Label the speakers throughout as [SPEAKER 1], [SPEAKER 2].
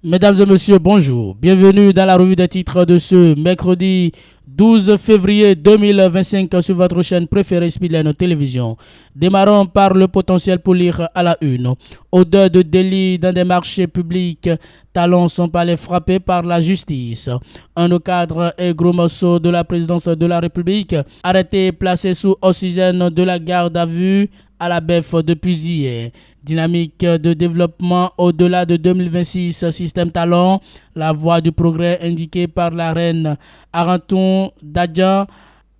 [SPEAKER 1] Mesdames et messieurs, bonjour. Bienvenue dans la revue des titres de ce mercredi 12 février 2025 sur votre chaîne préférée Speedline Télévision. Démarrons par le potentiel pour lire à la une. Odeur de délit dans des marchés publics. Talons sont palais frappés par la justice. Un cadre et gros morceau de la présidence de la République arrêté et placé sous oxygène de la garde à vue à la BEF depuis hier. Dynamique de développement au-delà de 2026, système talent, la voie du progrès indiquée par la reine Aranton Dadjan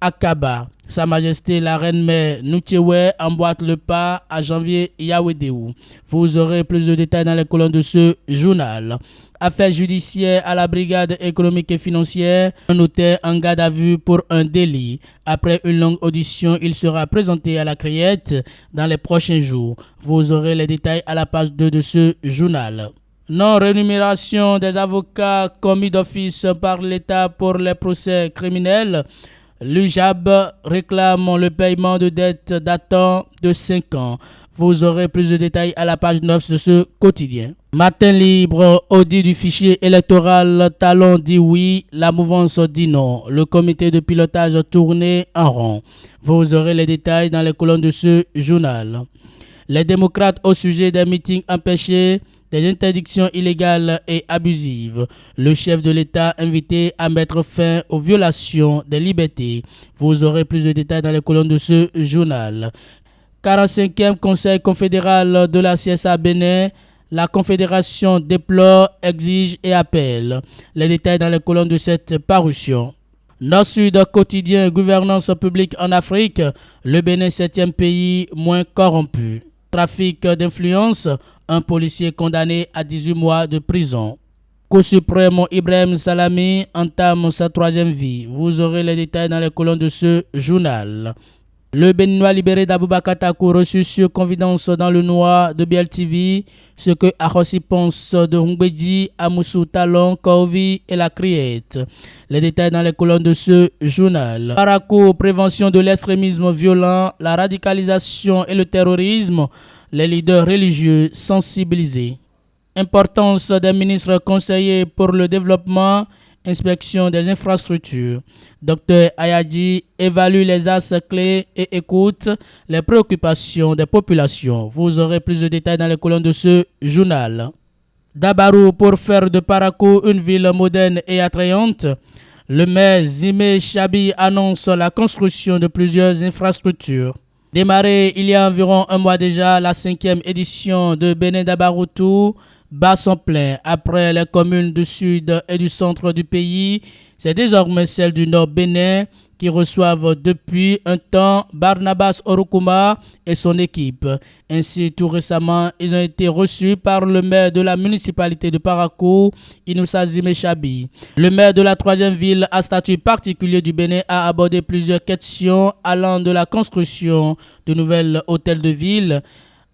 [SPEAKER 1] Akaba. Sa Majesté la Reine Mère Noutiewe emboîte le pas à janvier Yawedeu. Vous aurez plus de détails dans les colonnes de ce journal. Affaires judiciaires à la brigade économique et financière. Un notaire en garde à vue pour un délit. Après une longue audition, il sera présenté à la criette dans les prochains jours. Vous aurez les détails à la page 2 de ce journal. Non-rémunération des avocats commis d'office par l'État pour les procès criminels. L'UJAB réclame le paiement de dettes datant de 5 ans. Vous aurez plus de détails à la page 9 de ce quotidien. Matin libre, audit du fichier électoral, Talon dit oui, la mouvance dit non. Le comité de pilotage tourné en rond. Vous aurez les détails dans les colonnes de ce journal. Les démocrates au sujet des meetings empêchés, des interdictions illégales et abusives. Le chef de l'État invité à mettre fin aux violations des libertés. Vous aurez plus de détails dans les colonnes de ce journal. 45e Conseil confédéral de la CSA Bénin. La Confédération déplore, exige et appelle. Les détails dans les colonnes de cette parution. Nord-Sud quotidien, gouvernance publique en Afrique. Le Bénin 7e pays moins corrompu. Trafic d'influence, un policier condamné à 18 mois de prison. Cour suprême Ibrahim Salami entame sa 3e vie. Vous aurez les détails dans les colonnes de ce journal. Le Béninois libéré d'Aboubacar Takou reçu sur confidence dans le noir de BLTV. Ce que Arossi pense de Hungbedi, Amoussou, Talon, Korvi et la Criette. Les détails dans les colonnes de ce journal. Parakou, prévention de l'extrémisme violent, la radicalisation et le terrorisme. Les leaders religieux sensibilisés. Importance des ministres conseillers pour le développement. Inspection des infrastructures. Dr Ayadi évalue les axes clés et écoute les préoccupations des populations. Vous aurez plus de détails dans les colonnes de ce journal. Dabarou pour faire de Parakou une ville moderne et attrayante. Le maire Zimé Chabi annonce la construction de plusieurs infrastructures. Démarré il y a environ un mois déjà, la 5e édition de Bénin Dabarou Tour bat son plein. Après les communes du sud et du centre du pays, c'est désormais celles du nord Bénin qui reçoivent depuis un temps Barnabas Orukuma et son équipe. Ainsi, tout récemment, ils ont été reçus par le maire de la municipalité de Parakou, Inoussa Zimé Chabi. Le maire de la 3e ville à statut particulier du Bénin a abordé plusieurs questions allant de la construction de nouvelles hôtels de ville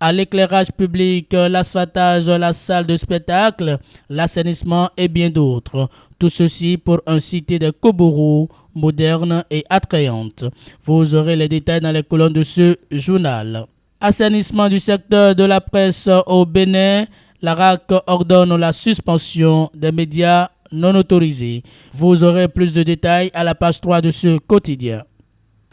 [SPEAKER 1] à l'éclairage public, l'asphaltage, la salle de spectacle, l'assainissement et bien d'autres. Tout ceci pour un cité de Kobourou moderne et attrayante. Vous aurez les détails dans les colonnes de ce journal. Assainissement du secteur de la presse au Bénin. La RAC ordonne la suspension des médias non autorisés. Vous aurez plus de détails à la page 3 de ce quotidien.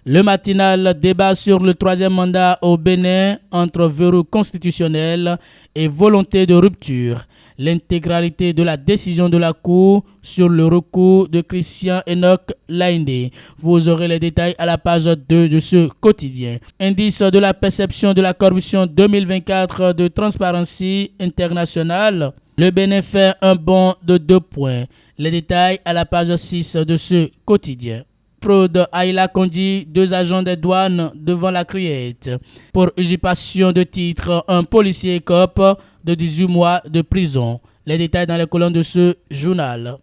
[SPEAKER 1] Le matinal débat sur le 3e mandat au Bénin entre verrou constitutionnel et volonté de rupture. L'intégralité de la décision de la Cour sur le recours de Christian Enoch Laindé. Vous aurez les détails à la page 2 de ce quotidien. Indice de la perception de la corruption 2024 de Transparency International. Le Bénin fait un bond de 2 points. Les détails à la page 6 de ce quotidien. Fraude Aïla Kondi, 2 agents des douanes devant la criette. Pour usurpation de titre, un policier écope de 18 mois de prison. Les détails dans les colonnes de ce journal.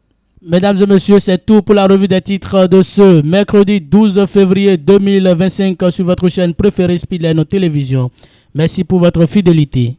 [SPEAKER 1] Mesdames et messieurs, c'est tout pour la revue des titres de ce mercredi 12 février 2025 sur votre chaîne préférée Speedline Télévision. Merci pour votre fidélité.